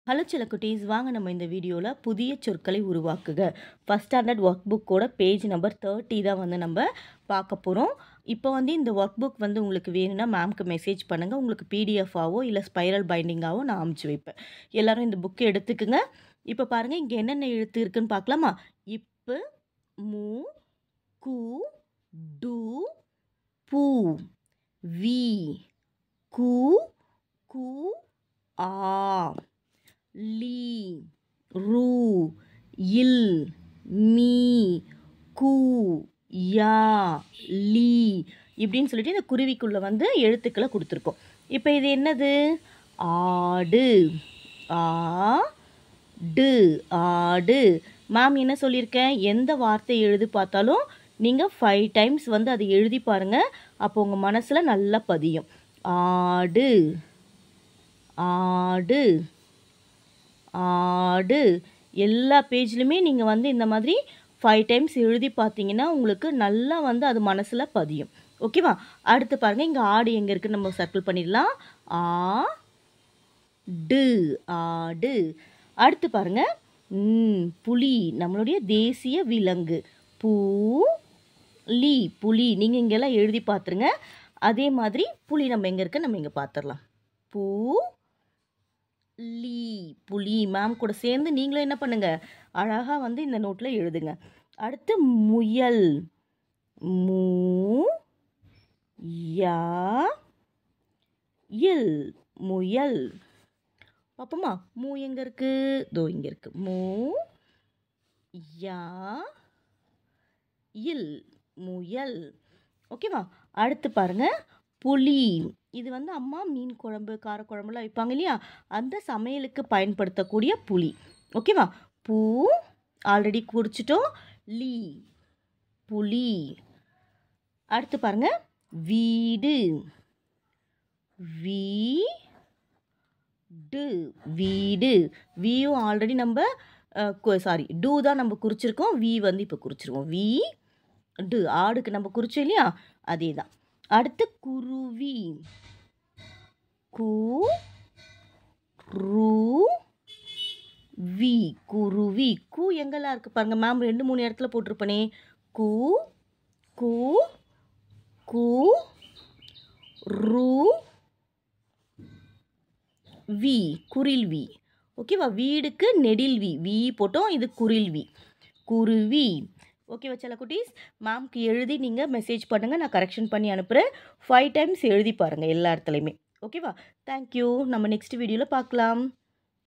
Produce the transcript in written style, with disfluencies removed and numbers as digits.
Hello செல்லக்குட்டீஸ், வாங்க நம்ம இந்த வீடியோவில் புதிய சொற்களை உருவாக்குக ஃபஸ்ட் ஸ்டாண்டர்ட் ஒர்க் புக்கோட பேஜ் நம்பர் 30 தான் வந்து நம்ம பார்க்க போகிறோம். இப்போ வந்து இந்த ஒர்க் புக் வந்து உங்களுக்கு வேணும்னா மேம்க்கு மெசேஜ் பண்ணுங்கள். உங்களுக்கு பிடிஎஃபாவோ இல்லை ஸ்பைரல் பைண்டிங்காவோ நான் அமுச்சு வைப்பேன். எல்லோரும் இந்த புக்கை எடுத்துக்குங்க. இப்போ பாருங்கள், இங்கே என்னென்ன எழுத்து இருக்குன்னு பார்க்கலாமா? இப்பு, மூ, கு, டு, பூ, வி, கு, கு, ஆ, லீ, ரூ, இல், மீ, கூ, யா, லீ இப்படின்னு சொல்லிட்டு இந்த குருவிக்குள்ளே வந்து எழுத்துக்களை கொடுத்துருக்கோம். இப்போ இது என்னது? ஆடு. ஆடு, ஆடு. மேம் என்ன சொல்லியிருக்கேன்? எந்த வார்த்தை எழுதி பார்த்தாலும் நீங்கள் 5 டைம்ஸ் வந்து அதை எழுதி பாருங்கள். அப்போ உங்கள் மனசில் நல்லா பதியும். ஆடு, ஆடு, ஆடு. எல்லா பேஜ்லையுமே நீங்கள் வந்து இந்த மாதிரி 5 டைம்ஸ் எழுதி பார்த்தீங்கன்னா உங்களுக்கு நல்லா வந்து அது மனசில் பதியும். ஓகேவா? அடுத்து பாருங்கள், இங்கே ஆடு எங்கே இருக்குன்னு நம்ம சர்க்கிள் பண்ணிடலாம். ஆ டு, ஆடு. அடுத்து பாருங்கள், புலி, நம்மளுடைய தேசிய விலங்கு. பூ லீ, புலி. நீங்கள் இங்கெல்லாம் எழுதி பார்த்துருங்க. அதே மாதிரி புலி நம்ம எங்கே இருக்கு நம்ம இங்கே பார்த்துடலாம். பூ லீ, புலி. மேம் கூட சேர்ந்து நீங்களும் என்ன பண்ணுங்க, அழகாக வந்து இந்த நோட்டில் எழுதுங்க. அடுத்து முயல். மூ யா இல், முயல். பார்ப்போமா? மூ எங்கே இருக்கு? தோ இங்கே இருக்கு. மூ யா இல், முயல். ஓகேவா? அடுத்து பாருங்க, புளி. இது வந்து அம்மா மீன் குழம்பு, காரக்குழம்புலாம் வைப்பாங்க இல்லையா, அந்த சமையலுக்கு பயன்படுத்தக்கூடிய புளி. ஓகேவா? பூ ஆல்ரெடி குறிச்சிட்டோம். லீ, புளி. அடுத்து பாருங்க, வீடு. வீடு, வீடு. வீயும் ஆல்ரெடி நம்ம டூ தான் நம்ம குறிச்சிருக்கோம். வி வந்து இப்போ குறிச்சிருவோம். வீ டு, ஆடுக்கு நம்ம குறிச்சோம் இல்லையா, அதே தான். அடுத்து குருவி. கு ரு வி, குருவி. கு எங்கெல்லாம் இருக்குது பாருங்க மேம், 2-3 இடத்துல போட்டிருப்பனே. கு கு கு ரு வி, குரில்வி. ஓகேவா? வீடுக்கு நெடில்வி, வி போட்டோம். இது குரில்வி, குருவி. ஓகேவா செல்லக்குட்டீஸ்? மேம்க்கு எழுதி நீங்கள் மெசேஜ் பண்ணுங்கள், நான் கரெக்ஷன் பண்ணி அனுப்புகிறேன். 5 டைம்ஸ் எழுதி பாருங்கள் எல்லா இடத்துலையுமே. ஓகேவா? தேங்க்யூ. நம்ம நெக்ஸ்ட் வீடியோவில் பார்க்கலாம்.